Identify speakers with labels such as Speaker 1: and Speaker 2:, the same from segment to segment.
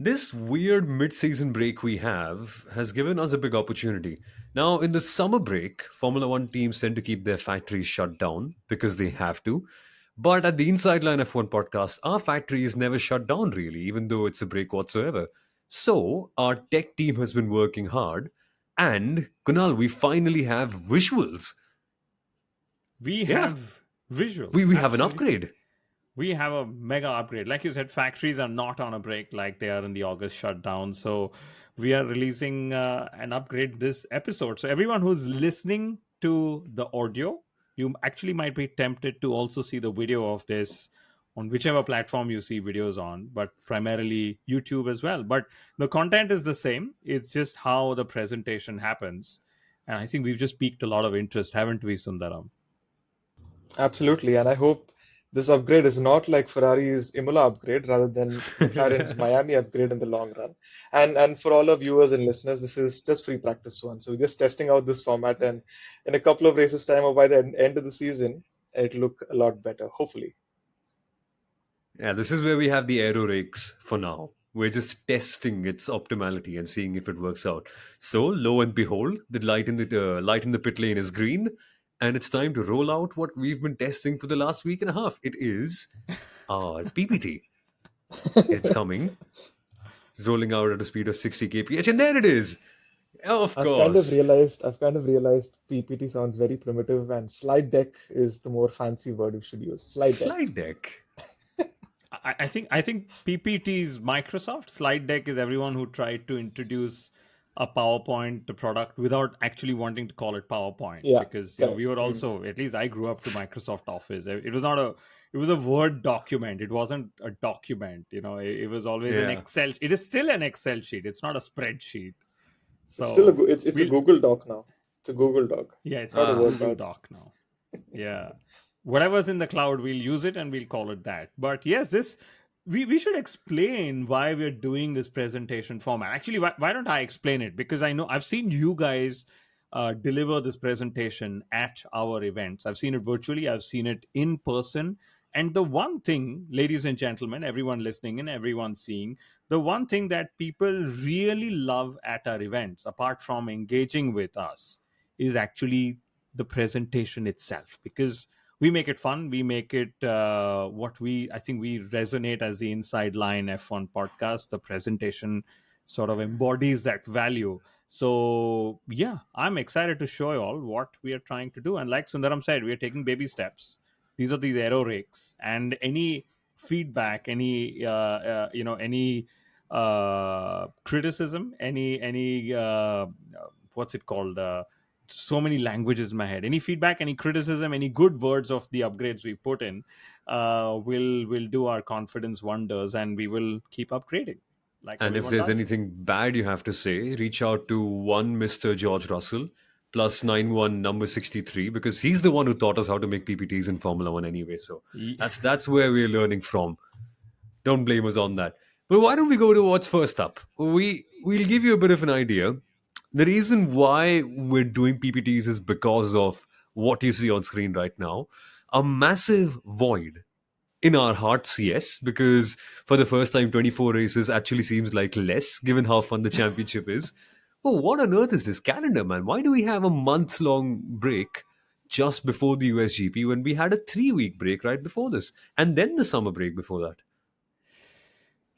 Speaker 1: This weird mid-season break we have has given us a big opportunity. Now, in the summer break, Formula One teams tend to keep their factories shut down because they have to. But at the Inside Line F1 podcast, our factory is never shut down really, even though it's a break whatsoever. So, our tech team has been working hard. And, Kunal, we finally have visuals.
Speaker 2: We
Speaker 1: Yeah,
Speaker 2: have visuals,
Speaker 1: we have an
Speaker 2: absolutely.
Speaker 1: upgrade.
Speaker 2: We have a mega upgrade. Like you said, factories are not on a break like they are in the August shutdown. So we are releasing an upgrade this episode. So everyone who's listening to the audio, you actually might be tempted to also see the video of this on whichever platform you see videos on, but primarily YouTube as well. But the content is the same. It's just how the presentation happens. And I think we've just piqued a lot of interest, haven't we, Sundaram?
Speaker 3: Absolutely, and I hope this upgrade is not like Ferrari's Imola upgrade rather than McLaren's Miami upgrade in the long run. And for all our viewers and listeners, this is just free practice one. So we're just testing out this format, and in a couple of races time or by the end of the season, it'll look a lot better, hopefully.
Speaker 1: Yeah, this is where we have the aero rakes for now. We're just testing its optimality and seeing if it works out. So, lo and behold, the light in the pit lane is green, and it's time to roll out what we've been testing for the last week and a half. It is our PPT. It's coming. It's rolling out at a speed of 60 kph, and there it is. Of course,
Speaker 3: I've kind of realized PPT sounds very primitive, and slide deck is the more fancy word we should use. Slide deck.
Speaker 1: slide deck.
Speaker 2: I think PPT's Microsoft. Slide deck is everyone who tried to introduce a PowerPoint product without actually wanting to call it PowerPoint,
Speaker 3: Yeah,
Speaker 2: because we
Speaker 3: correct.
Speaker 2: were also, at least I grew up to Microsoft Office. It was not a it was a Word document. It wasn't a document. It was always an
Speaker 1: Yeah.
Speaker 2: Excel. It is still an Excel sheet. It's not a spreadsheet.
Speaker 3: It's still
Speaker 2: So
Speaker 3: it's a
Speaker 2: we'll
Speaker 3: Google Doc now. It's a Google Doc,
Speaker 2: yeah, it's
Speaker 3: not
Speaker 2: a
Speaker 3: a
Speaker 1: Ah.
Speaker 3: Word
Speaker 2: Google
Speaker 3: doc.
Speaker 2: Doc now. Yeah, whatever's in the cloud, we'll use it and we'll call it that. But yes, this we should explain why we're doing this presentation format. Actually, why don't I explain it? Because I know I've seen you guys deliver this presentation at our events. I've seen it virtually, I've seen it in person. And the one thing, ladies and gentlemen, everyone listening and everyone seeing, the one thing that people really love at our events, apart from engaging with us, is actually the presentation itself, because we make it fun, we make it what we I think we resonate as the Inside Line F1 podcast. The presentation sort of embodies that value. So yeah, I'm excited to show you all what we are trying to do. And like Sundaram said, we are taking baby steps. These are these aero rakes, and any feedback, any criticism, any what's it called, so many languages in my head. Any feedback, any criticism, any good words of the upgrades we put in, will do our confidence wonders, and we will keep upgrading like
Speaker 1: And if
Speaker 2: everyone
Speaker 1: there's
Speaker 2: does.
Speaker 1: anything bad you have to say, reach out to one Mr. George Russell plus 91 number 63, because he's the one who taught us how to make PPTs in Formula One anyway. So
Speaker 2: Ye-
Speaker 1: that's where we're learning from. Don't blame us on that. But why don't we go to what's first up? We'll give you a bit of an idea. The reason why we're doing PPTs is because of what you see on screen right now. A massive void in our hearts, yes, because for the first time, 24 races actually seems like less given how fun the championship is. But what on earth is this calendar, man? Why do we have a months long break just before the USGP when we had a 3 week break right before this? And then the summer break before that?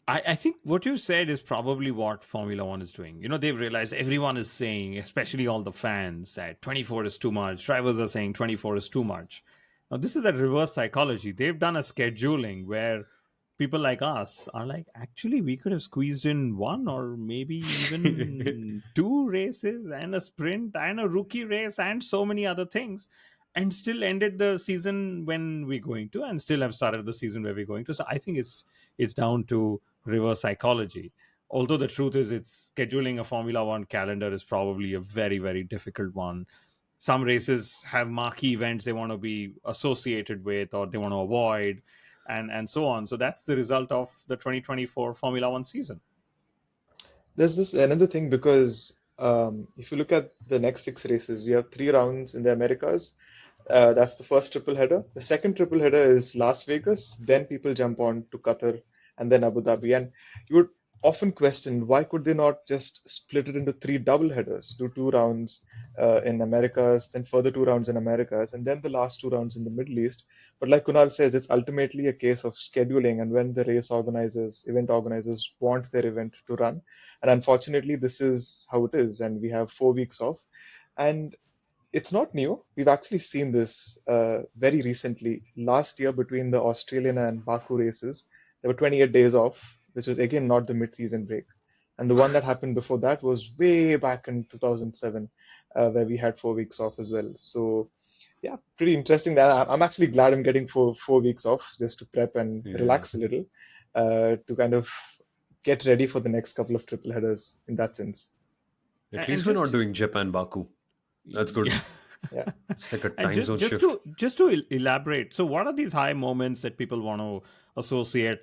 Speaker 2: I think what you said is probably what Formula One is doing. They've realized everyone is saying, especially all the fans, that 24 is too much. Drivers are saying 24 is too much. Now, this is a reverse psychology. They've done a scheduling where people like us are like, actually, we could have squeezed in one or maybe even two races and a sprint and a rookie race and so many other things, and still ended the season when we're going to, and still have started the season where we're going to. So I think it's down to reverse psychology. Although the truth is, it's scheduling a Formula One calendar is probably a very, very difficult one. Some races have marquee events they want to be associated with or they want to avoid, and so on. So that's the result of the 2024 Formula One season.
Speaker 3: There's this another thing because if you look at the next six races, we have three rounds in the Americas. That's the first triple header. The second triple header is Las Vegas. Then people jump on to Qatar and then Abu Dhabi. And you would often questioned why could they not just split it into three double headers, do 2 rounds in Americas, then further 2 rounds in Americas, and then the last 2 rounds in the Middle East. But like Kunal says, it's ultimately a case of scheduling and when the event organizers want their event to run. And unfortunately, this is how it is, and we have 4 weeks off. And it's not new. We've actually seen this very recently. Last year, between the Australian and Baku races, there were 28 days off, which was again not the mid-season break. And the one that happened before that was way back in 2007, where we had 4 weeks off as well. So, yeah, pretty interesting. That I'm actually glad I'm getting four weeks off just to prep and
Speaker 1: Yeah.
Speaker 3: relax a little, to kind of get ready for the next couple of triple headers in that sense.
Speaker 1: At
Speaker 2: And
Speaker 1: least we're not
Speaker 2: just
Speaker 1: doing Japan Baku. That's good.
Speaker 2: yeah.
Speaker 3: Yeah.
Speaker 1: It's like a
Speaker 2: And
Speaker 1: time zone shift.
Speaker 2: just to elaborate, so what are these high moments that people want to associate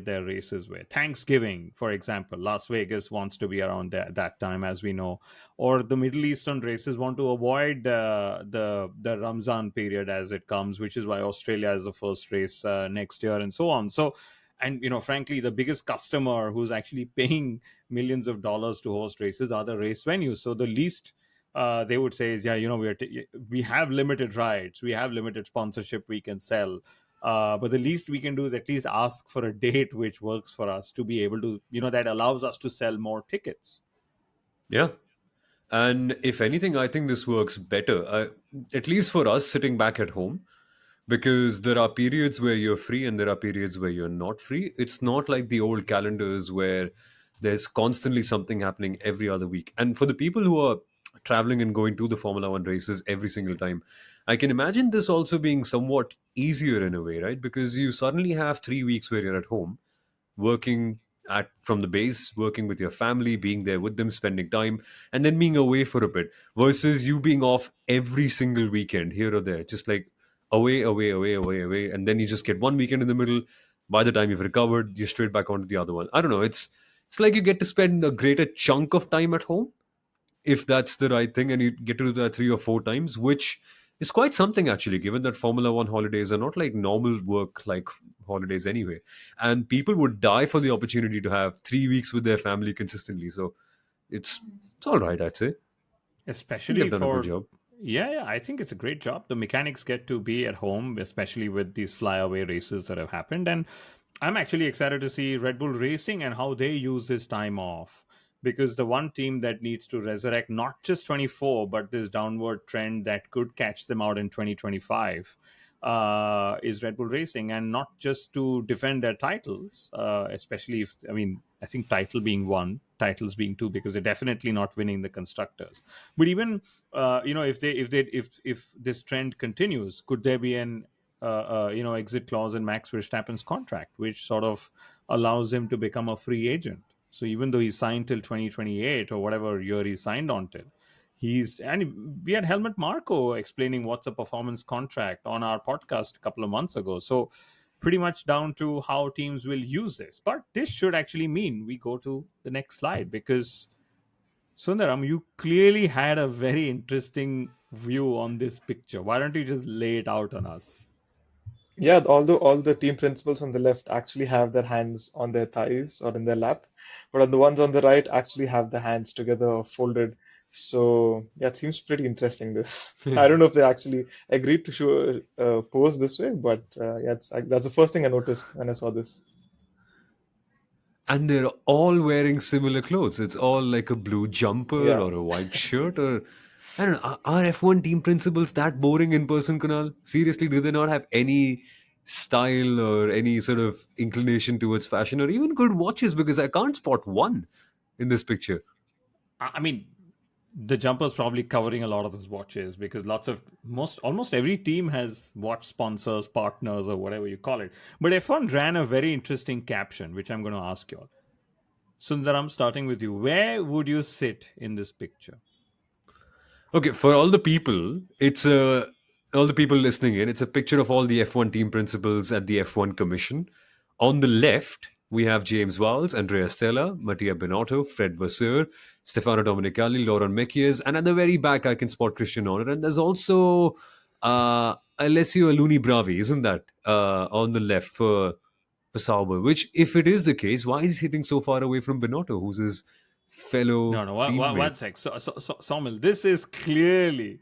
Speaker 2: their races with? Thanksgiving, for example, Las Vegas wants to be around that time, as we know, or the Middle Eastern races want to avoid the Ramzan period as it comes, which is why Australia is the first race next year, and so on. So, and frankly, the biggest customer who's actually paying millions of dollars to host races are the race venues. So the least they would say is, yeah, we have limited rights, we have limited sponsorship we can sell, but the least we can do is at least ask for a date which works for us to be able to, that allows us to sell more tickets.
Speaker 1: Yeah. And if anything, I think this works better, at least for us sitting back at home, because there are periods where you're free and there are periods where you're not free. It's not like the old calendars where there's constantly something happening every other week. And for the people who are traveling and going to the Formula One races every single time, I can imagine this also being somewhat easier in a way, right? Because you suddenly have 3 weeks where you're at home working at from the base, working with your family, being there with them, spending time, and then being away for a bit, versus you being off every single weekend here or there, just like away, away, away, away, away, and then you just get one weekend in the middle. By the time you've recovered, you're straight back onto the other one. I don't know. It's like you get to spend a greater chunk of time at home, if that's the right thing, and you get to do that 3 or 4 times, which is quite something actually, given that Formula One holidays are not like normal work like holidays anyway. And people would die for the opportunity to have 3 weeks with their family consistently. So it's all right, I'd say. I think they've
Speaker 2: Especially
Speaker 1: done a good
Speaker 2: for,
Speaker 1: job.
Speaker 2: yeah, I think it's a great job. The mechanics get to be at home, especially with these flyaway races that have happened. And I'm actually excited to see Red Bull Racing and how they use this time off, because the one team that needs to resurrect not just 24 but this downward trend that could catch them out in 2025 is Red Bull Racing, and not just to defend their titles, especially if, I mean, I think title being one, titles being two, because they're definitely not winning the constructors. But even if this trend continues, could there be an exit clause in Max Verstappen's contract, which sort of allows him to become a free agent? So even though he's signed till 2028 or whatever year he's signed on till, and we had Helmut Marko explaining what's a performance contract on our podcast a couple of months ago. So pretty much down to how teams will use this. But this should actually mean we go to the next slide, because Sundaram, you clearly had a very interesting view on this picture. Why don't you just lay it out on us?
Speaker 3: Yeah, although all the team principals on the left actually have their hands on their thighs or in their lap, but on the ones on the right actually have the hands together or folded. So yeah, it seems pretty interesting. This I don't know if they actually agreed to show pose this way, but yeah, that's the first thing I noticed when I saw this.
Speaker 1: And they're all wearing similar clothes. It's all like a blue jumper
Speaker 3: Yeah.
Speaker 1: or a white shirt, or I don't know. Are F1 team principals that boring in person, Kunal? Seriously, do they not have any style or any sort of inclination towards fashion or even good watches? Because I can't spot one in this picture.
Speaker 2: I mean, the jumper's probably covering a lot of those watches, because almost every team has watch sponsors, partners, or whatever you call it. But F1 ran a very interesting caption, which I'm going to ask you all. Sundaram, starting with you, where would you sit in this picture?
Speaker 1: Okay, for all the people, it's a all the people listening in. It's a picture of all the F1 team principals at the F1 Commission. On the left, we have James Vowles, Andrea Stella, Mattia Binotto, Fred Vasseur, Stefano Domenicali, Laurent Mekies, and at the very back, I can spot Christian Horner. And there's also Alessio Aluni Bravi, isn't that on the left for? for Sauber. Which, if it is the case, why is he sitting so far away from Binotto, who's his fellow
Speaker 2: No, no,
Speaker 1: teammate?
Speaker 2: one sec. Somil, this is clearly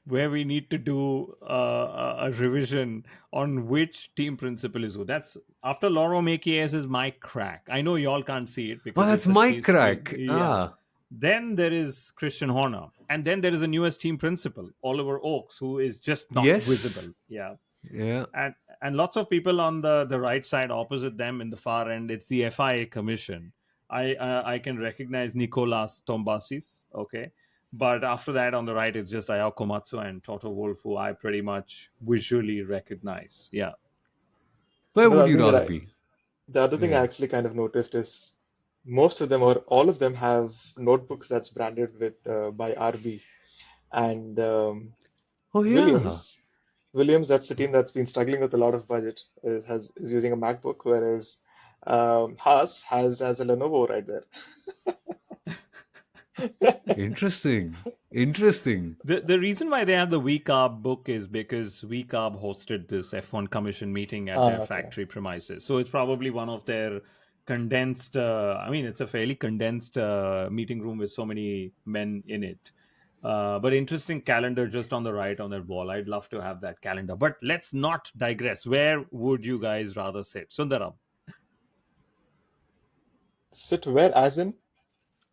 Speaker 2: where we need to do a revision on which team principal is who. That's after Lauro Mekies is Mike Crack. I know y'all can't see it
Speaker 1: Oh,
Speaker 2: because
Speaker 1: that's
Speaker 2: it's a
Speaker 1: Mike
Speaker 2: screen.
Speaker 1: Crack.
Speaker 2: Yeah.
Speaker 1: Ah,
Speaker 2: Then there is Christian Horner. And then there is a newest team principal, Oliver Oakes, who is just not
Speaker 1: yes.
Speaker 2: visible. Yeah.
Speaker 1: Yeah.
Speaker 2: and and lots of people on the right side opposite them in the far end. It's the FIA commission. I can recognize Nicolas Tombasis, okay, but after that on the right it's just Ayao Komatsu and Toto Wolff, who I pretty much visually recognize. Yeah.
Speaker 1: Where
Speaker 3: You know, the
Speaker 1: would
Speaker 3: other
Speaker 1: you
Speaker 3: thing that
Speaker 1: rather
Speaker 3: I
Speaker 1: be?
Speaker 3: the other thing I
Speaker 1: Yeah.
Speaker 3: actually kind of noticed is most of them or all of them have notebooks that's branded with by RB and
Speaker 1: Oh, yeah.
Speaker 3: Williams. Williams, that's the team that's been struggling with a lot of budget, is using a MacBook, whereas Haas has a Lenovo right there.
Speaker 1: Interesting. Interesting.
Speaker 2: The reason why they have the VCARB book is because VCARB hosted this F1 commission meeting at their
Speaker 3: Ah, okay.
Speaker 2: factory premises. So it's probably one of their condensed, I mean, it's a fairly condensed meeting room with so many men in it. But interesting calendar just on the right on that wall. I'd love to have that calendar. But let's not digress. Where would you guys rather sit? Sundaram.
Speaker 3: Sit where, as in?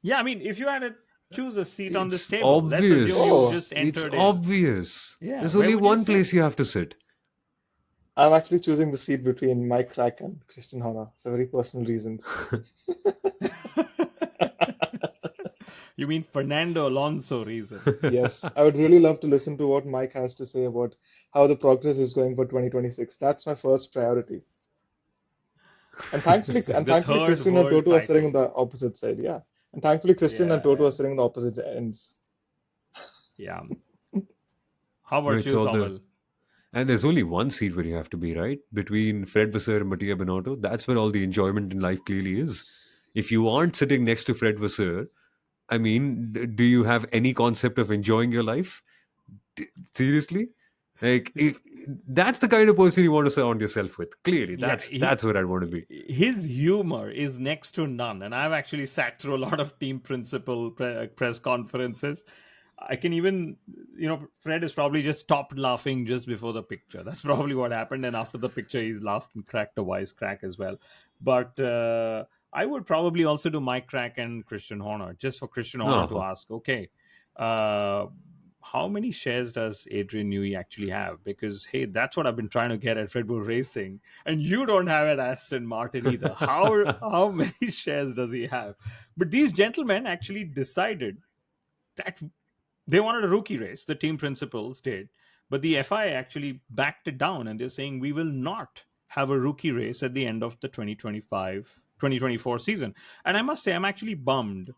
Speaker 2: Yeah, I mean, if you had to choose a seat on this
Speaker 1: It's
Speaker 2: table, let's assume you've
Speaker 3: Oh,
Speaker 1: obvious.
Speaker 2: just
Speaker 1: It's
Speaker 2: entered in.
Speaker 1: obvious.
Speaker 2: Yeah,
Speaker 1: There's
Speaker 2: where
Speaker 1: only
Speaker 2: would you
Speaker 1: one
Speaker 2: sit?
Speaker 1: place you have to sit.
Speaker 3: I'm actually choosing the seat between Mike Crack and Christian Horner for very personal reasons.
Speaker 2: You mean Fernando Alonso reasons?
Speaker 3: Yes, I would really love to listen to what Mike has to say about how the progress is going for 2026. That's my first priority. And
Speaker 2: The
Speaker 3: thankfully,
Speaker 2: third
Speaker 3: Christian and
Speaker 2: world
Speaker 3: Toto are sitting on
Speaker 2: title.
Speaker 3: the opposite side. Yeah, and thankfully, Christian and
Speaker 2: Yeah,
Speaker 3: Toto are
Speaker 2: yeah,
Speaker 3: sitting on the opposite ends.
Speaker 2: yeah. How about
Speaker 1: It's
Speaker 2: you,
Speaker 1: all the
Speaker 2: Samuel?
Speaker 1: and there's only one seat where you have to be, right? Between Fred Vasseur and Mattia Binotto. That's where all the enjoyment in life clearly is. If you aren't sitting next to Fred Vasseur, I mean, do you have any concept of enjoying your life? Seriously? Like,
Speaker 2: S-
Speaker 1: if that's the kind of person you want to surround yourself with, clearly,
Speaker 2: Yeah,
Speaker 1: that's what I'd want to be.
Speaker 2: his humor is next to none, and I've actually sat through a lot of team principal press conferences. I can even, Fred has probably just stopped laughing just before the picture. That's probably what happened, and after the picture, he's laughed and cracked a wise crack as well. But I would probably also do Mike Crack and Christian Horner, just for Christian Horner to
Speaker 1: Uh-huh.
Speaker 2: ask, okay, uh, how many shares does Adrian Newey actually have? Because hey, that's what I've been trying to get at Red Bull Racing, and you don't have at Aston Martin either. How many shares does he have? But these gentlemen actually decided that they wanted a rookie race. The team principals did, but the FIA actually backed it down, and they're saying we will not have a rookie race at the end of the 2024 season. And I must say, I'm actually bummed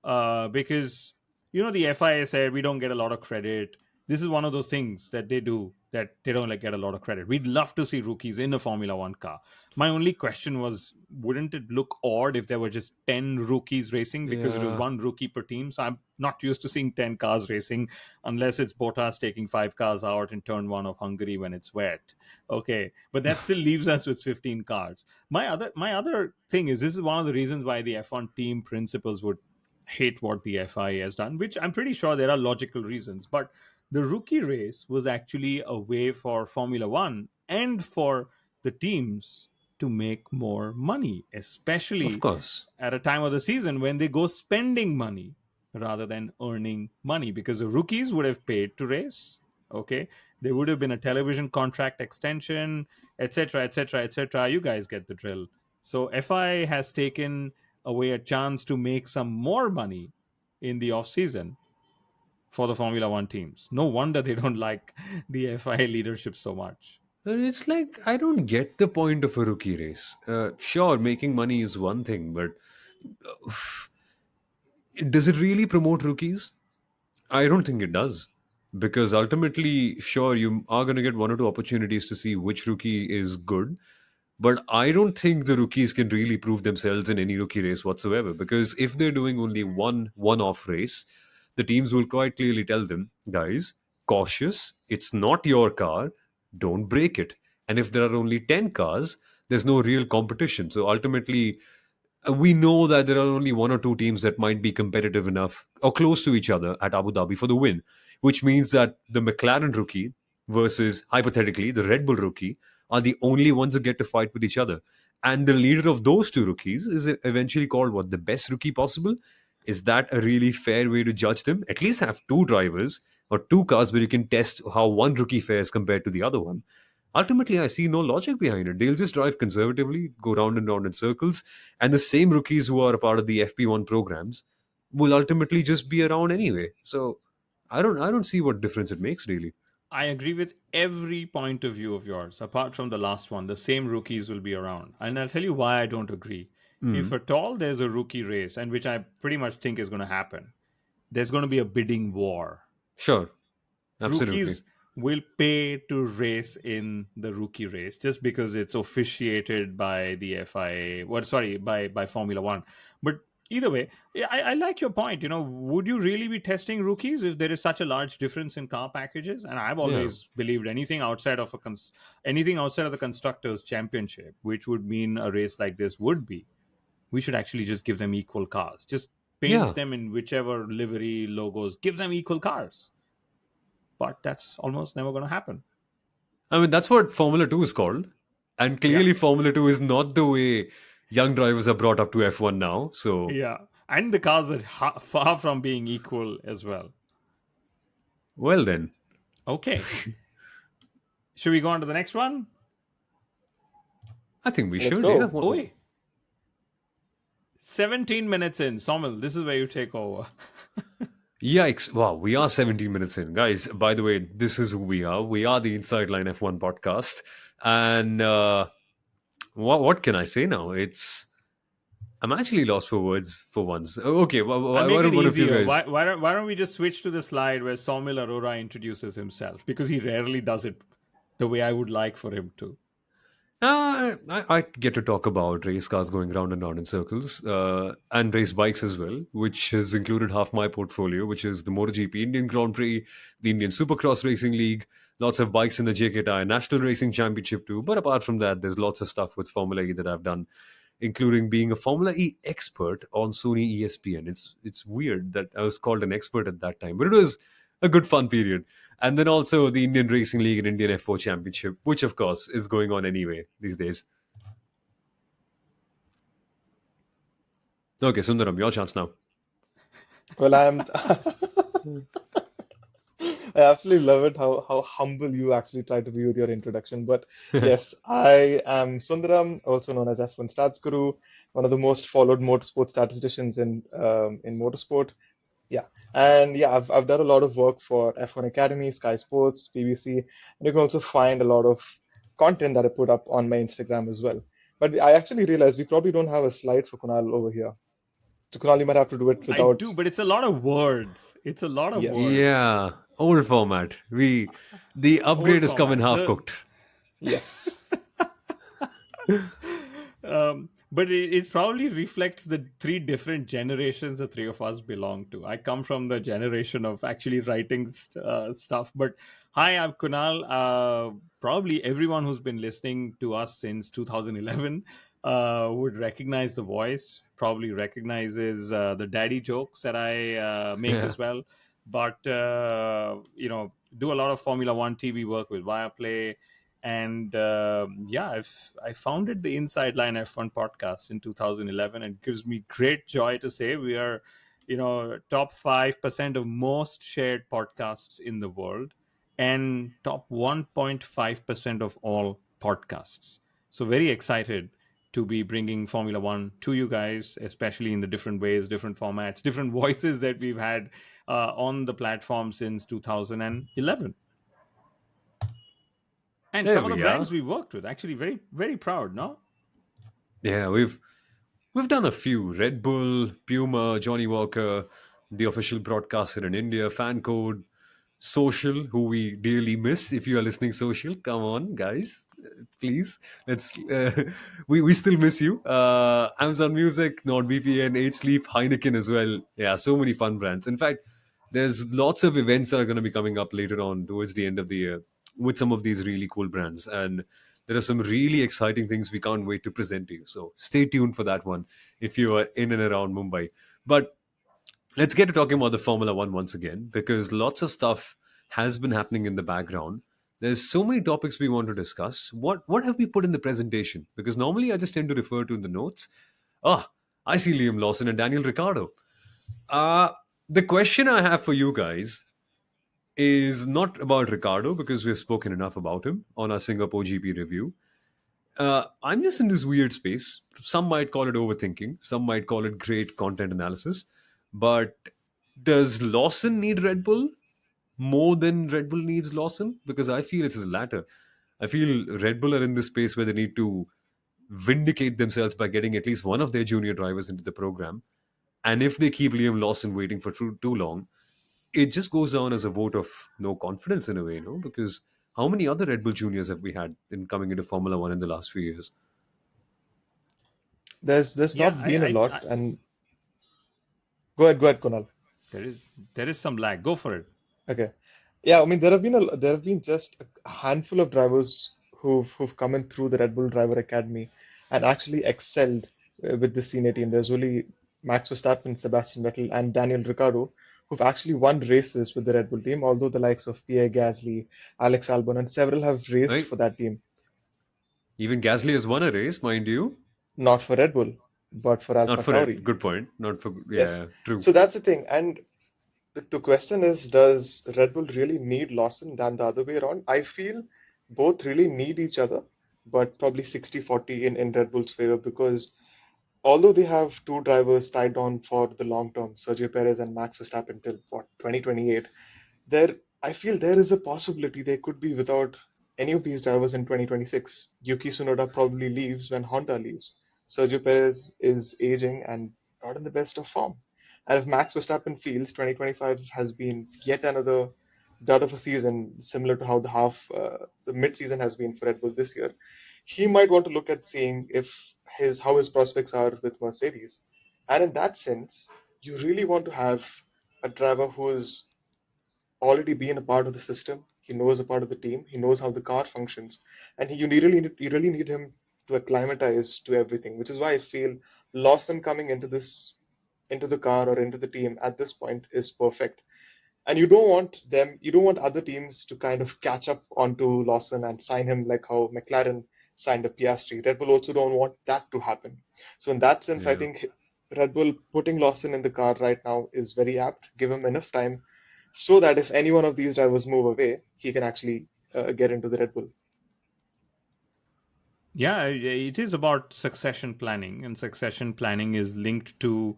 Speaker 2: because the FIA said we don't get a lot of credit. This is one of those things that they do that they don't like get a lot of credit. We'd love to see rookies in a Formula One car. My only question was, wouldn't it look odd if there were just 10 rookies racing, because it was
Speaker 1: Yeah.
Speaker 2: one rookie per team? So I'm not used to seeing 10 cars racing unless it's Bottas taking 5 cars out in turn one of Hungary when it's wet. Okay, but that still leaves us with 15 cars. My other thing is, this is one of the reasons why the F1 team principals would hate what the FIA has done, which I'm pretty sure there are logical reasons. But the rookie race was actually a way for Formula One and for the teams to make more money,
Speaker 1: Of
Speaker 2: especially
Speaker 1: course.
Speaker 2: at a time of the season when they go spending money rather than earning money, because the rookies would have paid to race. Okay, there would have been a television contract extension, etc., etc., etc. You guys get the drill. So FI has taken away a chance to make some more money in the off season for the Formula One teams. No wonder they don't like the FI leadership so much.
Speaker 1: And it's like, I don't get the point of a rookie race. Sure, making money is one thing, but does it really promote rookies? I don't think it does. Because ultimately, sure, you are going to get one or two opportunities to see which rookie is good. But I don't think the rookies can really prove themselves in any rookie race whatsoever. Because if they're doing only one off race, the teams will quite clearly tell them, guys, cautious, it's not your car, don't break it. And if there are only 10 cars, There's no real competition. So ultimately, we know that there are only one or two teams that might be competitive enough or close to each other at Abu Dhabi for the win, which means that the McLaren rookie versus, hypothetically, the Red Bull rookie are the only ones who get to fight with each other. And the leader of those two rookies is eventually called what? The best rookie possible? Is that a really fair way to judge them? At least have two drivers or two cars where you can test how one rookie fares compared to the other one. Ultimately, I see no logic behind it. They'll just drive conservatively, go round and round in circles, and the same rookies who are a part of the FP1 programs will ultimately just be around anyway. So I don't see what difference it makes really.
Speaker 2: I agree with every point of view of yours, apart from the last one. The same rookies will be around. And I'll tell you why I don't agree. If
Speaker 1: Mm,
Speaker 2: at all there's a rookie race, and which I pretty much think is going to happen, there's going to be a bidding war.
Speaker 1: sure, absolutely.
Speaker 2: Rookies will pay to race in the rookie race just because it's officiated by the FIA. What? Sorry, by Formula One. But either way, yeah, I like your point. Would you really be testing rookies if there is such a large difference in car packages? And I've
Speaker 1: Yeah,
Speaker 2: always believed anything outside of the constructors' championship, which would mean a race like this would be. We should actually just give them equal cars. Just paint
Speaker 1: yeah.
Speaker 2: them in whichever livery logos. Give them equal cars, but that's almost never going to happen.
Speaker 1: I mean, that's what Formula 2 is called. And
Speaker 2: Yeah,
Speaker 1: clearly, Formula 2 is not the way young drivers are brought up to F1 now. So,
Speaker 2: yeah, and the cars are far from being equal as well.
Speaker 1: well, then,
Speaker 2: Okay, should we go on to the next one?
Speaker 1: I think we
Speaker 3: Let's
Speaker 1: should. Yeah.
Speaker 3: go.
Speaker 2: Oi, 17 minutes in. Somil, this is where you take over.
Speaker 1: Yikes. Wow, we are 17 minutes in. Guys, by the way, this is who we are. We are the Inside Line F1 podcast. And what can I say now? I'm actually lost for words for once. Okay,
Speaker 2: I'll
Speaker 1: why
Speaker 2: make it
Speaker 1: don't one of you
Speaker 2: easier.
Speaker 1: guys?
Speaker 2: Why don't we just switch to the slide where Somil Arora introduces himself, because he rarely does it the way I would like for him to.
Speaker 1: I get to talk about race cars going round and round in circles, and race bikes as well, which has included half my portfolio, which is the MotoGP Indian Grand Prix, the Indian Supercross Racing League, lots of bikes in the JKTI National Racing Championship too. But apart from that, there's lots of stuff with Formula E that I've done, including being a Formula E expert on Sony ESPN. It's weird that I was called an expert at that time, but it was a good fun period. And then also the Indian Racing League and Indian F4 Championship, which of course is going on anyway these days. Okay, Sundaram, your chance now.
Speaker 3: Well, I absolutely love it how humble you actually try to be with your introduction. But yes, I am Sundaram, also known as F1 Stats Guru, one of the most followed motorsport statisticians in motorsport. Yeah, and yeah, I've done a lot of work for F1 Academy, Sky Sports, BBC, and you can also find a lot of content that I put up on my Instagram as well. But I actually realized we probably don't have a slide for Kunal over here. So Kunal, you might have to do it
Speaker 2: I
Speaker 3: without.
Speaker 2: do, but it's a lot of words. It's a lot of
Speaker 3: Yes,
Speaker 2: words.
Speaker 1: Yeah, old format. The upgrade
Speaker 2: Old
Speaker 1: is coming
Speaker 2: format.
Speaker 1: half cooked.
Speaker 3: yes,
Speaker 2: But it probably reflects the three different generations the three of us belong to. I come from the generation of actually writing stuff. But hi, I'm Kunal. Probably everyone who's been listening to us since 2011 would recognize the voice, probably recognizes the daddy jokes that I make
Speaker 1: Yeah,
Speaker 2: as well. But, do a lot of Formula One TV work with Viaplay, and yeah, I founded the Inside Line F1 podcast in 2011, and it gives me great joy to say we are, top 5% of most shared podcasts in the world, and top 1.5% of all podcasts. So very excited to be bringing Formula One to you guys, especially in the different ways, different formats, different voices that we've had on the platform since 2011. And
Speaker 1: there
Speaker 2: some of the
Speaker 1: we
Speaker 2: brands
Speaker 1: are.
Speaker 2: we worked with, actually very, very proud, no?
Speaker 1: Yeah, we've done a few: Red Bull, Puma, Johnny Walker, the official broadcaster in India, Fan Code, Social, who we dearly miss. If you are listening, Social, come on, guys, please. Let's. We still miss you. Amazon Music, NordVPN, 8 Sleep, Heineken as well. Yeah, so many fun brands. In fact, there's lots of events that are going to be coming up later on towards the end of the year with some of these really cool brands. And There are some really exciting things we can't wait to present to you. So stay tuned for that one if you are in and around Mumbai. But let's get to talking about the Formula One once again, because lots of stuff has been happening in the background. There's so many topics we want to discuss. What have we put in the presentation? Because normally I just tend to refer to in the notes. Ah, I see Liam Lawson and Daniel Ricciardo. Uh, the question I have for you guys is not about Ricardo, because we've spoken enough about him on our Singapore GP review. I'm just in this weird space. Some might call it overthinking, some might call it great content analysis. But does Lawson need Red Bull more than Red Bull needs Lawson? Because I feel it's the latter. I feel Red Bull are in this space where they need to vindicate themselves by getting at least one of their junior drivers into the program. And if they keep Liam Lawson waiting for too long, it just goes down as a vote of no confidence in a way, no? Because how many other Red Bull juniors have we had in coming into Formula One in the last few years?
Speaker 3: There's
Speaker 2: Yeah,
Speaker 3: not been a lot, and go ahead, Kunal.
Speaker 2: there is some lag. Go for it.
Speaker 3: Okay. Yeah, I mean there have been just a handful of drivers who've come in through the Red Bull Driver Academy and actually excelled with the senior team. There's only Max Verstappen, Sebastian Vettel, and Daniel Ricciardo who've actually won races with the Red Bull team, although the likes of Pierre Gasly, Alex Albon, and several have raced
Speaker 1: Right?
Speaker 3: for that team.
Speaker 1: Even Gasly has won a race, mind you.
Speaker 3: Not for Red Bull, but for
Speaker 1: Not
Speaker 3: Alpha
Speaker 1: for Red.
Speaker 3: Tauri.
Speaker 1: Good point. Not for
Speaker 3: Yes.
Speaker 1: yeah. True.
Speaker 3: So that's the thing. And the question is, does Red Bull really need Lawson than the other way around? I feel both really need each other, but probably 60-40 in Red Bull's favor because although they have two drivers tied on for the long term, Sergio Perez and Max Verstappen till what 2028, there I feel there is a possibility they could be without any of these drivers in 2026. Yuki Tsunoda probably leaves when Honda leaves. Sergio Perez is aging and not in the best of form. And if Max Verstappen feels 2025 has been yet another dud of a season, similar to how the mid-season has been for Red Bull this year, he might want to look at seeing if his how his prospects are with Mercedes. And in that sense, you really want to have a driver who is already been a part of the system. He knows a part of the team. He knows how the car functions, and you really need him to acclimatize to everything. Which is why I feel Lawson coming into the car or into the team at this point is perfect. And you don't want other teams to kind of catch up onto Lawson and sign him like how McLaren signed a Piastri. Red Bull also don't want that to happen. So in that sense, I
Speaker 1: Yeah.
Speaker 3: think Red Bull putting Lawson in the car right now is very apt. Give him enough time so that if any one of these drivers move away, he can actually get into the Red Bull.
Speaker 2: Yeah, it is about succession planning, and succession planning is linked to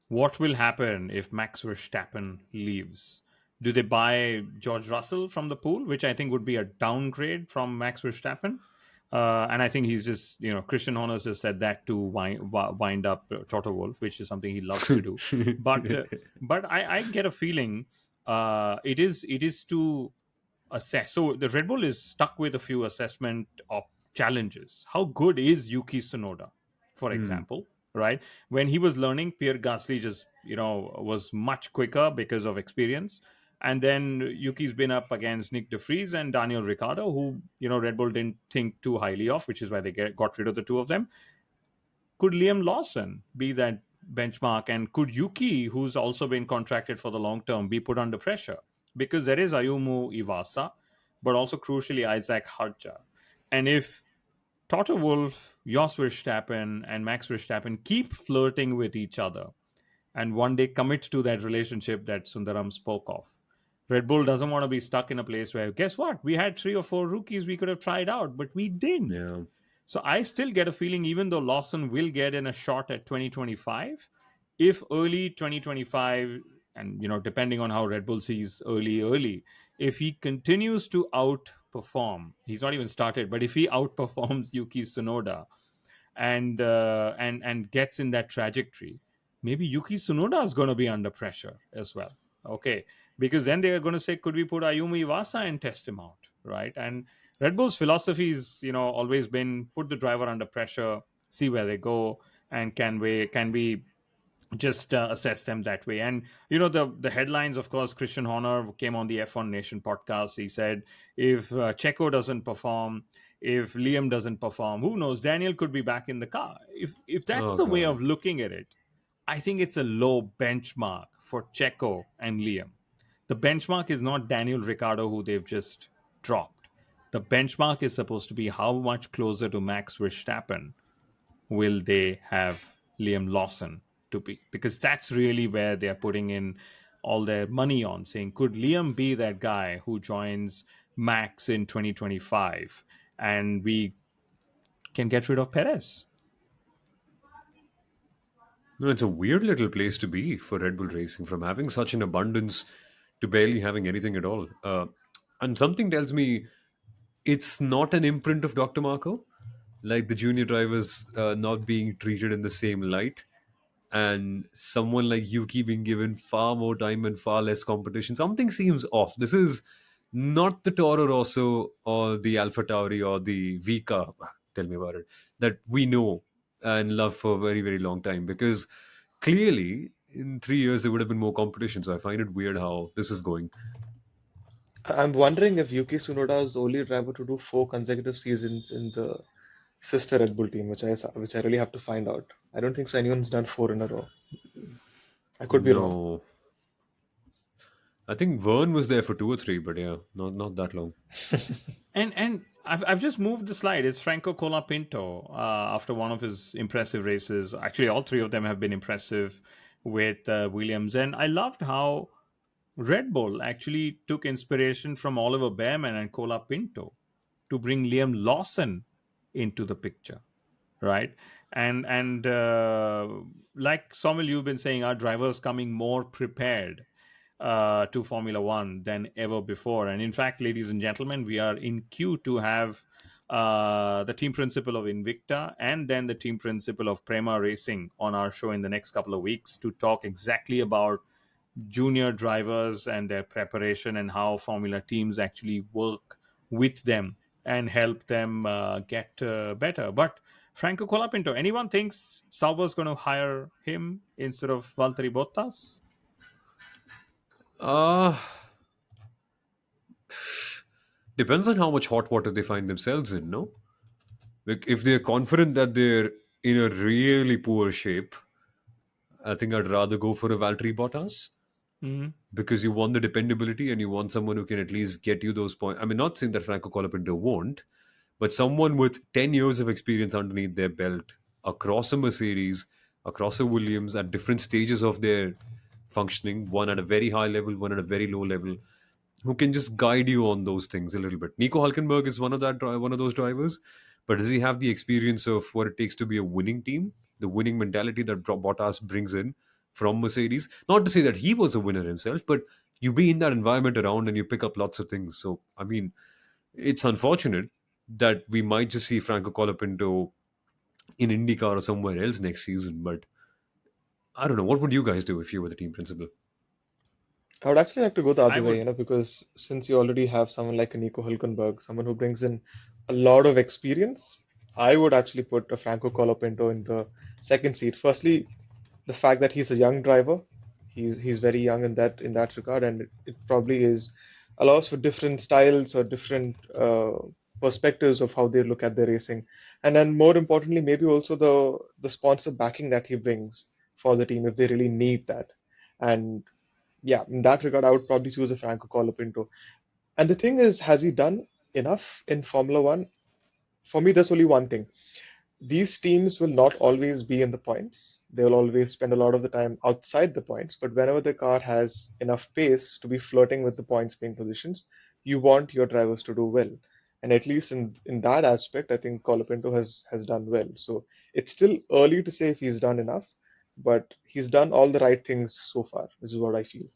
Speaker 2: what will happen if Max Verstappen leaves. Do they buy George Russell from the pool, which I think would be a downgrade from Max Verstappen? And I think he's just, Christian Horner's just said that to wind up Toto Wolff, which is something he loves to do. But I get a feeling it is to assess. So the Red Bull is stuck with a few assessment of challenges. How good is Yuki Tsunoda, for
Speaker 1: Hmm.
Speaker 2: example? Right, when he was learning, Pierre Gasly just was much quicker because of experience. And then Yuki's been up against Nick De Vries and Daniel Ricciardo, who Red Bull didn't think too highly of, which is why they got rid of the two of them. Could Liam Lawson be that benchmark? And could Yuki, who's also been contracted for the long term, be put under pressure? Because there is Ayumu Iwasa, but also crucially Isaac Hadjar. And if Toto Wolff, Jos Verstappen, and Max Verstappen keep flirting with each other and one day commit to that relationship that Sundaram spoke of, Red Bull doesn't want to be stuck in a place where, guess what? We had three or four rookies we could have tried out, but we didn't.
Speaker 1: Yeah.
Speaker 2: So I still get a feeling, even though Lawson will get in a shot at 2025, if early 2025, and depending on how Red Bull sees early, if he continues to outperform, he's not even started, but if he outperforms Yuki Tsunoda and gets in that trajectory, maybe Yuki Tsunoda is going to be under pressure as well. Okay, because then they are going to say, could we put Ayumi Iwasa and test him out, right? And Red Bull's philosophy is, always been put the driver under pressure, see where they go, and can we just assess them that way. And the headlines, of course, Christian Horner came on the F1 Nation podcast. He said if Checo doesn't perform, If Liam doesn't perform, who knows? Daniel could be back in the car. If that's
Speaker 1: Oh
Speaker 2: the way
Speaker 1: God.
Speaker 2: of looking at it, I think it's a low benchmark for Checo and Liam. The benchmark is not Daniel Ricciardo, who they've just dropped. The benchmark is supposed to be how much closer to Max Verstappen will they have Liam Lawson to be? Because that's really where they're putting in all their money on, saying, could Liam be that guy who joins Max in 2025 and we can get rid of Perez?
Speaker 1: No, it's a weird little place to be for Red Bull Racing, from having such an abundance to barely having anything at all. And something tells me it's not an imprint of Dr. Marco, like the junior drivers not being treated in the same light, and someone like Yuki being given far more time and far less competition. Something seems off. This is not the Toro Rosso or the Alpha Tauri or the Vika, tell me about it, that we know and love for a very, very long time, because clearly in 3 years there would have been more competition. So I find it weird how this is going.
Speaker 3: I'm wondering if Yuki Tsunoda is the only driver to do 4 consecutive seasons in the sister Red Bull team, which I really have to find out. I don't think so anyone's done 4 in a row. I could be wrong.
Speaker 1: No, I think Vern was there for 2 or 3, but yeah, not that long.
Speaker 2: And I've just moved the slide. It's Franco Colapinto after one of his impressive races. Actually, all three of them have been impressive with Williams. And I loved how Red Bull actually took inspiration from Oliver Behrman and Colapinto to bring Liam Lawson into the picture, right? And like Somil, you've been saying, our drivers coming more prepared to Formula One than ever before. And in fact, ladies and gentlemen, we are in queue to have the team principal of Invicta and then the team principal of Prema Racing on our show in the next couple of weeks to talk exactly about junior drivers and their preparation and how Formula teams actually work with them and help them get better. But Franco Colapinto, anyone thinks Sauber's going to hire him instead of Valtteri Bottas?
Speaker 1: Uh Depends on how much hot water they find themselves in, no? Like if they're confident that they're in a really poor shape, I think I'd rather go for a Valtteri Bottas,
Speaker 2: Mhm.
Speaker 1: because you want the dependability and you want someone who can at least get you those points. I mean, not saying that Franco Colapinto won't, but someone with 10 years of experience underneath their belt across a Mercedes, across a Williams, at different stages of their functioning, one at a very high level, one at a very low level, who can just guide you on those things a little bit. Nico Hulkenberg is one of those drivers, but does he have the experience of what it takes to be a winning team, the winning mentality that Bottas brings in from Mercedes? Not to say that he was a winner himself, but you be in that environment around and you pick up lots of things. So I mean, it's unfortunate that we might just see Franco Colapinto in IndyCar or somewhere else next season. But I don't know. What would you guys do if you were the team principal?
Speaker 3: I would actually like to go the
Speaker 2: I
Speaker 3: other way,
Speaker 2: would.
Speaker 3: because since you already have someone like a Nico Hülkenberg, someone who brings in a lot of experience, I would actually put a Franco Colapinto in the second seat. Firstly, the fact that he's a young driver, he's very young in that regard, and it probably is allows for different styles or different perspectives of how they look at their racing, and then more importantly, maybe also the sponsor backing that he brings for the team if they really need that. And yeah, in that regard, I would probably choose a Franco Colapinto. And the thing is, has he done enough in Formula One? For me, there's only one thing. These teams will not always be in the points. They will always spend a lot of the time outside the points. But whenever the car has enough pace to be flirting with the points being positions, you want your drivers to do well. And at least in that aspect, I think Colapinto has done well. So it's still early to say if he's done enough, but he's done all the right things so far, which is what I feel.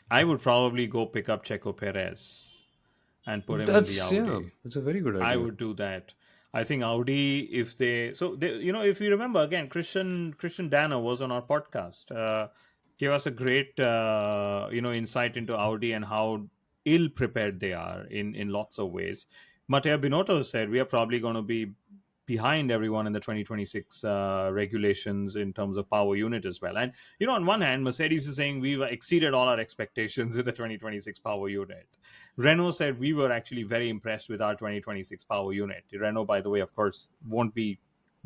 Speaker 2: I would probably go pick up Checo Perez and put him in the
Speaker 1: Yeah,
Speaker 2: Audi.
Speaker 1: that's a very good
Speaker 2: I
Speaker 1: idea.
Speaker 2: would do that. I think Audi, if they, so they, if you remember again, Christian Danner was on our podcast, gave us a great, insight into Audi and how ill prepared they are in lots of ways. Matteo Binotto said we are probably going to be behind everyone in the 2026 regulations in terms of power unit as well. And on one hand, Mercedes is saying we've exceeded all our expectations with the 2026 power unit. Renault said we were actually very impressed with our 2026 power unit. Renault, by the way, of course, won't be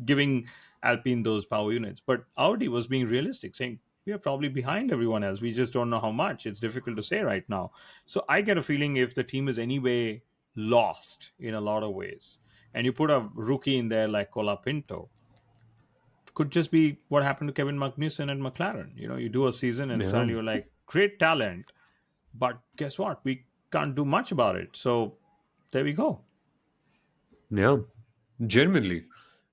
Speaker 2: giving Alpine those power units, but Audi was being realistic, saying we are probably behind everyone else. We just don't know how much. It's difficult to say right now. So I get a feeling if the team is anyway lost in a lot of ways, and you put a rookie in there like Colapinto, could just be what happened to Kevin Magnussen and McLaren. You do a season and
Speaker 1: Yeah,
Speaker 2: suddenly you're like, great talent, but guess what? We can't do much about it. So there we go.
Speaker 1: yeah, genuinely,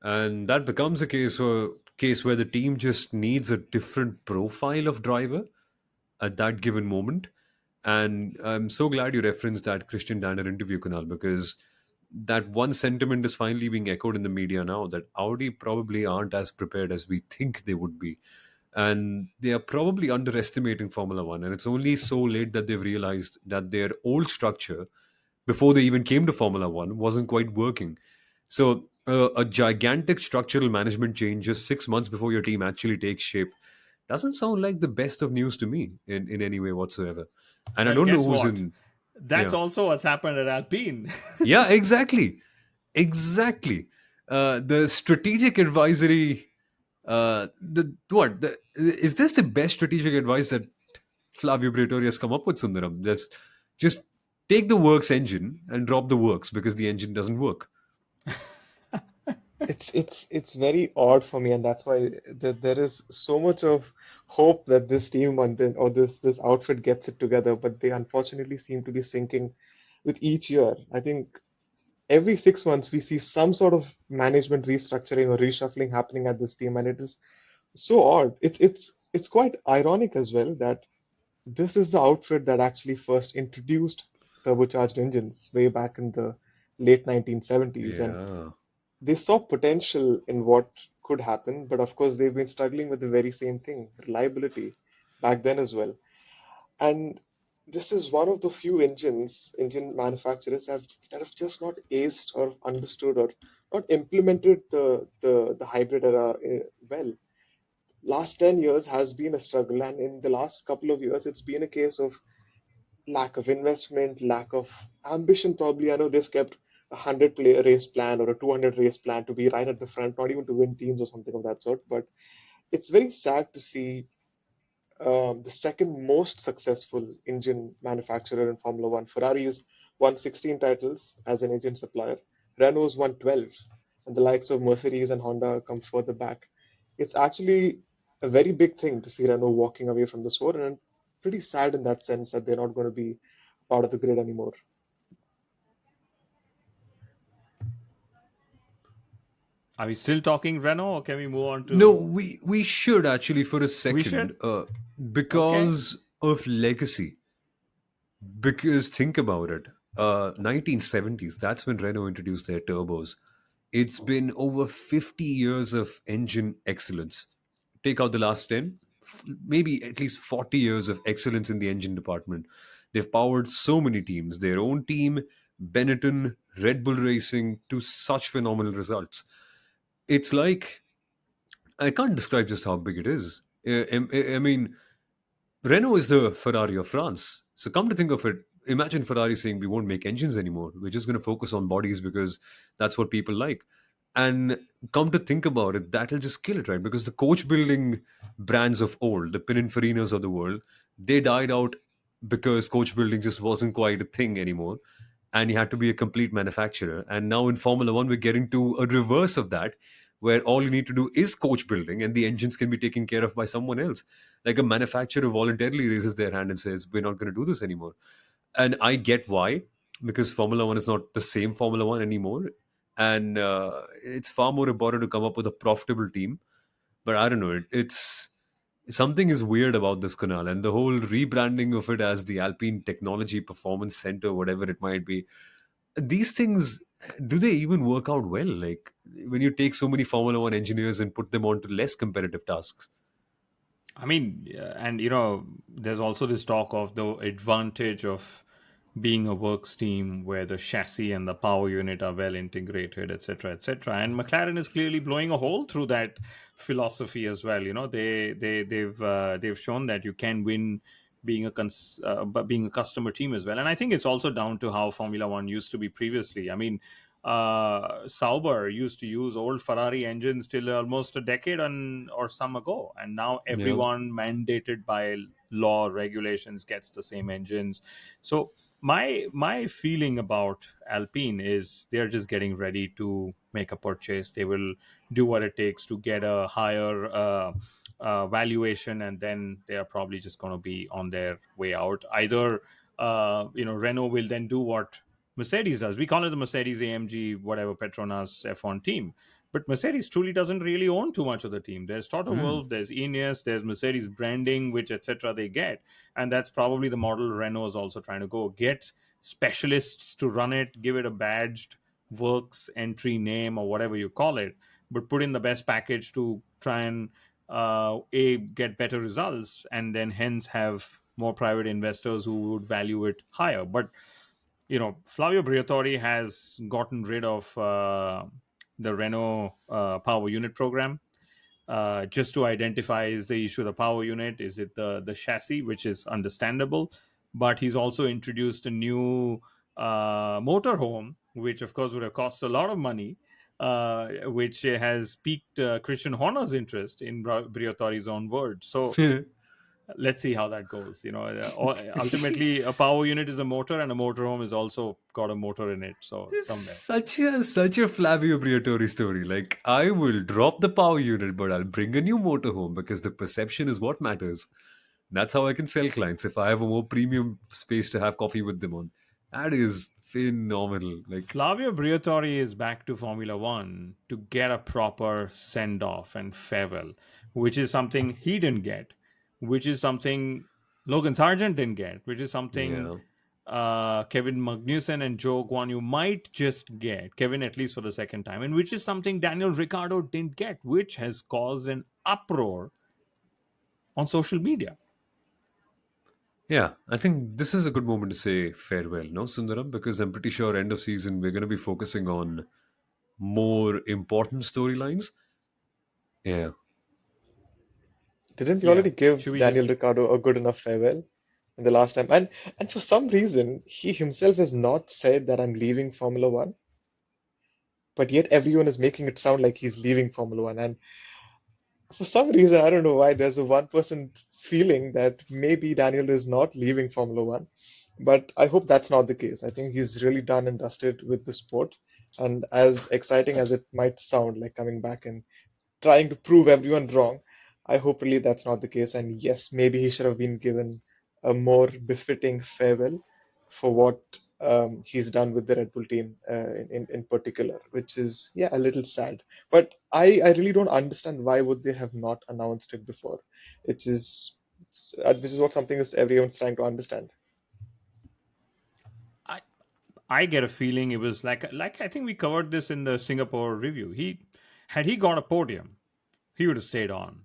Speaker 1: and that becomes a case where the team just needs a different profile of driver at that given moment. And I'm so glad you referenced that Christian Danner interview, Kunal, because that one sentiment is finally being echoed in the media now that Audi probably aren't as prepared as we think they would be. And they are probably underestimating Formula One. And it's only so late that they've realized that their old structure, before they even came to Formula One, wasn't quite working. So, a gigantic structural management change just 6 months before your team actually takes shape doesn't sound like the best of news to me in any way whatsoever. And I
Speaker 2: Well,
Speaker 1: don't know
Speaker 2: guess
Speaker 1: who's
Speaker 2: what?
Speaker 1: in.
Speaker 2: That's
Speaker 1: Yeah.
Speaker 2: also what's happened at Alpine.
Speaker 1: Yeah, exactly. Exactly. The strategic advisory. Is this the best strategic advice that Flavio Briatore has come up with, Sundaram? Just take the works engine and drop the works because the engine doesn't work.
Speaker 3: It's very odd for me, and that's why there is so much of hope that this team or this outfit gets it together, but they unfortunately seem to be sinking with each year. I think every 6 months we see some sort of management restructuring or reshuffling happening at this team, and it is so odd. It's quite ironic as well that this is the outfit that actually first introduced turbocharged engines way back in the late 1970s, and
Speaker 1: Yeah.
Speaker 3: they saw potential in what could happen, but of course they've been struggling with the very same thing, reliability, back then as well. And this is one of the few engine manufacturers that have just not aced or understood or not implemented the hybrid era well. Last 10 years has been a struggle, and in the last couple of years, it's been a case of lack of investment, lack of ambition, probably. I know they've kept a 100 race plan or a 200 race plan to be right at the front, not even to win teams or something of that sort. But it's very sad to see the second most successful engine manufacturer in Formula One. Ferrari's won 16 titles as an engine supplier. Renault's won 12, and the likes of Mercedes and Honda come further back. It's actually a very big thing to see Renault walking away from the sport, and I'm pretty sad in that sense that they're not going to be part of the grid anymore.
Speaker 2: Are we still talking Renault, or can we move on
Speaker 1: No,
Speaker 2: to?
Speaker 1: we should actually for a
Speaker 2: We should.
Speaker 1: second,
Speaker 2: Okay.
Speaker 1: because of legacy. Because think about it, 1970s, that's when Renault introduced their turbos. It's been over 50 years of engine excellence. Take out the last 10, maybe at least 40 years of excellence in the engine department. They've powered so many teams, their own team, Benetton, Red Bull Racing, to such phenomenal results. It's like, I can't describe just how big it is. I mean, Renault is the Ferrari of France. So come to think of it, imagine Ferrari saying we won't make engines anymore. We're just going to focus on bodies because that's what people like. And come to think about it, that'll just kill it, right? Because the coach building brands of old, the Pininfarinos of the world, they died out because coach building just wasn't quite a thing anymore. And you had to be a complete manufacturer. And now in Formula One, we're getting to a reverse of that, where all you need to do is coach building and the engines can be taken care of by someone else. Like a manufacturer voluntarily raises their hand and says, we're not going to do this anymore. And I get why, because Formula One is not the same Formula One anymore. And it's far more important to come up with a profitable team. But I don't know, it's something is weird about this, Kunal, and the whole rebranding of it as the Alpine Technology Performance Center, whatever it might be. These things, do they even work out well? Like when you take so many Formula One engineers and put them onto less competitive tasks.
Speaker 2: I mean, yeah, and there's also this talk of the advantage of being a works team where the chassis and the power unit are well integrated, etc., etc. And McLaren is clearly blowing a hole through that philosophy as well. They've shown that you can win but being a customer team as well. And I think it's also down to how Formula One used to be previously. I mean, Sauber used to use old Ferrari engines till almost a decade or some ago, and now
Speaker 1: Yeah.
Speaker 2: everyone mandated by law regulations gets the same engines. So my feeling about Alpine is they're just getting ready to make a purchase. They will do what it takes to get a higher valuation, and then they are probably just going to be on their way out. Either Renault will then do what Mercedes does. We call it the Mercedes AMG whatever Petronas F1 team. But Mercedes truly doesn't really own too much of the team. There's Toto
Speaker 1: Hmm.
Speaker 2: Wolff, there's Ineos, there's Mercedes branding, which etc. they get, and that's probably the model Renault is also trying to go get specialists to run it, give it a badged works entry name or whatever you call it, but put in the best package to try and a get better results, and then hence have more private investors who would value it higher. But Flavio Briatore has gotten rid of the Renault power unit program, just to identify, is the issue the power unit, is it the chassis, which is understandable. But he's also introduced a new motorhome, which of course would have cost a lot of money, which has piqued Christian Horner's interest, in Briatore's own words. So let's see how that goes. Ultimately a power unit is a motor, and a motorhome is also got a motor in it, so
Speaker 1: This is
Speaker 2: somewhere.
Speaker 1: such a Flavio Briatore story. Like, I will drop the power unit, but I'll bring a new motorhome because the perception is what matters. That's how I can sell clients if I have a more premium space to have coffee with them on. That is phenomenal. Like,
Speaker 2: Flavio Briatore is back to Formula One to get a proper send off and farewell, which is something he didn't get, which is something Logan Sargent didn't get, which is something
Speaker 1: yeah.
Speaker 2: Kevin Magnussen and Joe Guan Yu might just get, Kevin at least for the second time, and which is something Daniel Ricciardo didn't get, which has caused an uproar on social media.
Speaker 1: Yeah, I think this is a good moment to say farewell, no, Sundaram? Because I'm pretty sure end of season we're going to be focusing on more important storylines. Yeah.
Speaker 3: Didn't we
Speaker 2: Yeah.
Speaker 3: already give
Speaker 2: Should we
Speaker 3: Daniel
Speaker 2: just
Speaker 3: Ricciardo a good enough farewell in the last time? And for some reason, he himself has not said that I'm leaving Formula One, but yet everyone is making it sound like he's leaving Formula One. And for some reason, I don't know why, there's a 1% feeling that maybe Daniel is not leaving Formula One. But I hope that's not the case. I think he's really done and dusted with the sport. And as exciting as it might sound, like coming back and trying to prove everyone wrong, I hope really that's not the case. And yes, maybe he should have been given a more befitting farewell for what he's done with the Red Bull team in particular, which is, yeah, a little sad. But I really don't understand why would they have not announced it before, which is which is what something is everyone's trying to understand.
Speaker 2: I I get a feeling it was like I think we covered this in the Singapore review. He got a podium, he would have stayed on.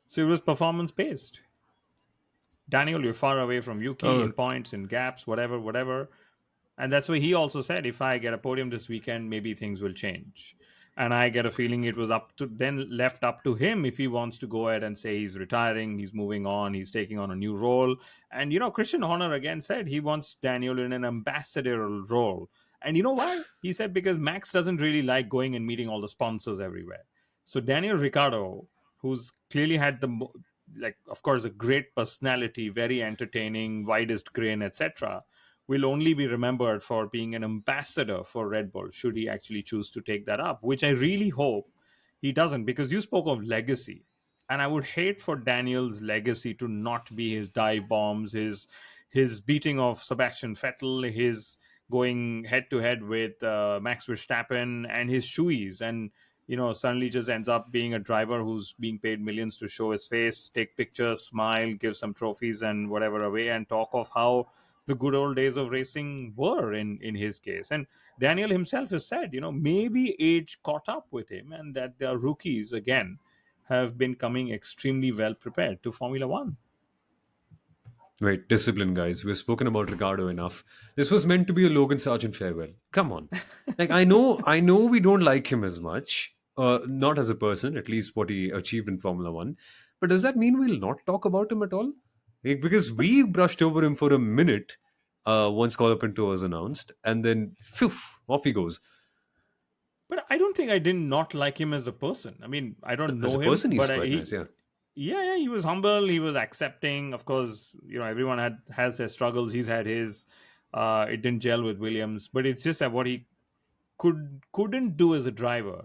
Speaker 2: So it was performance based. Daniel, you're far away from Yuki
Speaker 1: Oh,
Speaker 2: in points, in gaps, whatever, whatever. And that's why he also said, if I get a podium this weekend, maybe things will change. And I get a feeling it was left up to him if he wants to go ahead and say he's retiring, he's moving on, he's taking on a new role. And Christian Horner again said he wants Daniel in an ambassadorial role. And you know why? He said because Max doesn't really like going and meeting all the sponsors everywhere. So Daniel Ricciardo, who's clearly had like, of course, a great personality, very entertaining, widest grin, etc., will only be remembered for being an ambassador for Red Bull, should he actually choose to take that up, which I really hope he doesn't, because you spoke of legacy. And I would hate for Daniel's legacy to not be his dive bombs, his beating of Sebastian Vettel, his going head to head with Max Verstappen, and his shoeies, and suddenly just ends up being a driver who's being paid millions to show his face, take pictures, smile, give some trophies and whatever away, and talk of how the good old days of racing were in his case. And Daniel himself has said, maybe age caught up with him, and that the rookies again have been coming extremely well prepared to Formula One.
Speaker 1: wait, discipline, guys. We've spoken about Ricardo enough. This was meant to be a Logan Sargent farewell. Come on. Like, I know we don't like him as much. Not as a person, at least what he achieved in Formula One. But does that mean we'll not talk about him at all? Because we brushed over him for a minute once Call Up Into was announced, and then phew, off he goes.
Speaker 2: But I don't think I did not like him as a person. I mean, I don't
Speaker 1: As a
Speaker 2: know him,
Speaker 1: person, he's
Speaker 2: but
Speaker 1: quite nice,
Speaker 2: he,
Speaker 1: yeah.
Speaker 2: yeah, yeah, he was humble. He was accepting. Of course, everyone has their struggles. He's had his. It didn't gel with Williams, but it's just that what he couldn't do as a driver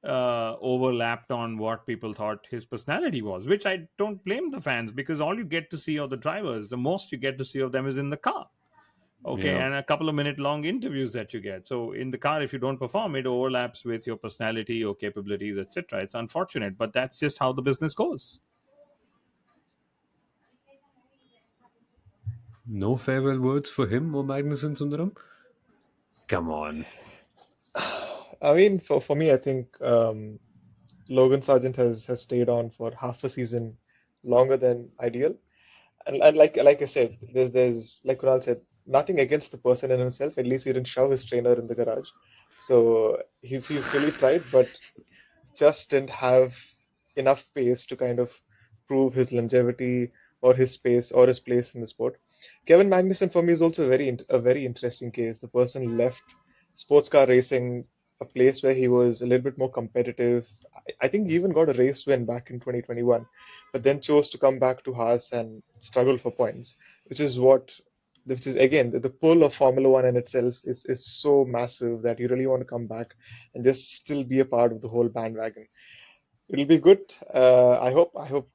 Speaker 2: overlapped on what people thought his personality was, which I don't blame the fans, because all you get to see of the drivers, the most you get to see of them is in the car. Okay,
Speaker 1: Yeah.
Speaker 2: and a couple of minute long interviews that you get. So in the car, if you don't perform, it overlaps with your personality, your capabilities, etc. It's unfortunate, but that's just how the business goes.
Speaker 1: No farewell words for him or Magnussen Sundaram? Come on.
Speaker 3: I mean, for me, I think Logan Sargent has stayed on for half a season longer than ideal. And like I said, there's like Kunal said, nothing against the person in himself. At least he didn't shove his trainer in the garage. So he's really tried, but just didn't have enough pace to kind of prove his longevity or his space or his place in the sport. Kevin Magnussen for me is also a very interesting case. The person left sports car racing, a place where he was a little bit more competitive. I think he even got a race win back in 2021, but then chose to come back to Haas and struggle for points, which is what which is again the pull of Formula One in itself is so massive that you really want to come back and just still be a part of the whole bandwagon. It'll be good. I hope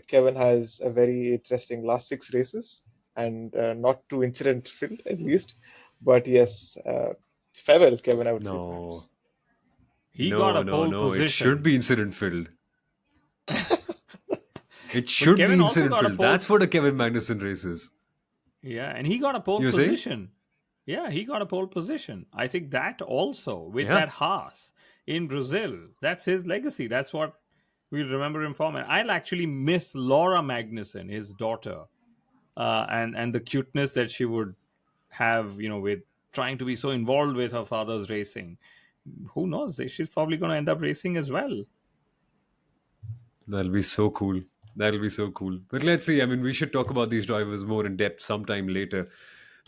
Speaker 3: Kevin has a very interesting last six races and not too incident filled at least. But yes, farewell, Kevin. I would say
Speaker 1: No.
Speaker 3: perhaps.
Speaker 2: He got
Speaker 1: No,
Speaker 2: a
Speaker 1: no,
Speaker 2: pole
Speaker 1: no. It should
Speaker 2: position,
Speaker 1: be incident filled. It
Speaker 2: but
Speaker 1: should be
Speaker 2: Kevin also
Speaker 1: incident
Speaker 2: got a
Speaker 1: filled.
Speaker 2: pole.
Speaker 1: That's what a Kevin Magnussen race is.
Speaker 2: Yeah, and he got a pole
Speaker 1: You were saying?
Speaker 2: position. Yeah, he got a pole position. I think that also with
Speaker 1: Yeah.
Speaker 2: that Haas in Brazil, that's his legacy. That's what we'll remember him from. And I'll actually miss Laura Magnussen, his daughter, and the cuteness that she would have, with trying to be so involved with her father's racing. Who knows? She's probably going to end up racing as well.
Speaker 1: That'll be so cool. That'll be so cool. But let's see. I mean, we should talk about these drivers more in depth sometime later.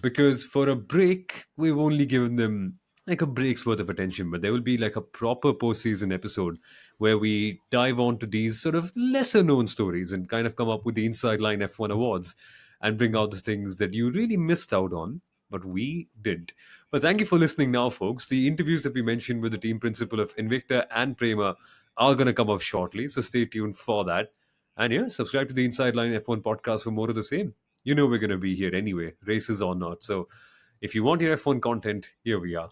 Speaker 1: Because for a break, we've only given them like a break's worth of attention. But there will be like a proper postseason episode where we dive onto these sort of lesser known stories and kind of come up with the Inside Line F1 awards and bring out the things that you really missed out on, but we did. But thank you for listening now, folks. The interviews that we mentioned with the team principal of Invicta and Prema are going to come up shortly. So stay tuned for that. And yeah, subscribe to the Inside Line F1 podcast for more of the same. You know we're going to be here anyway, races or not. So if you want your F1 content, here we are.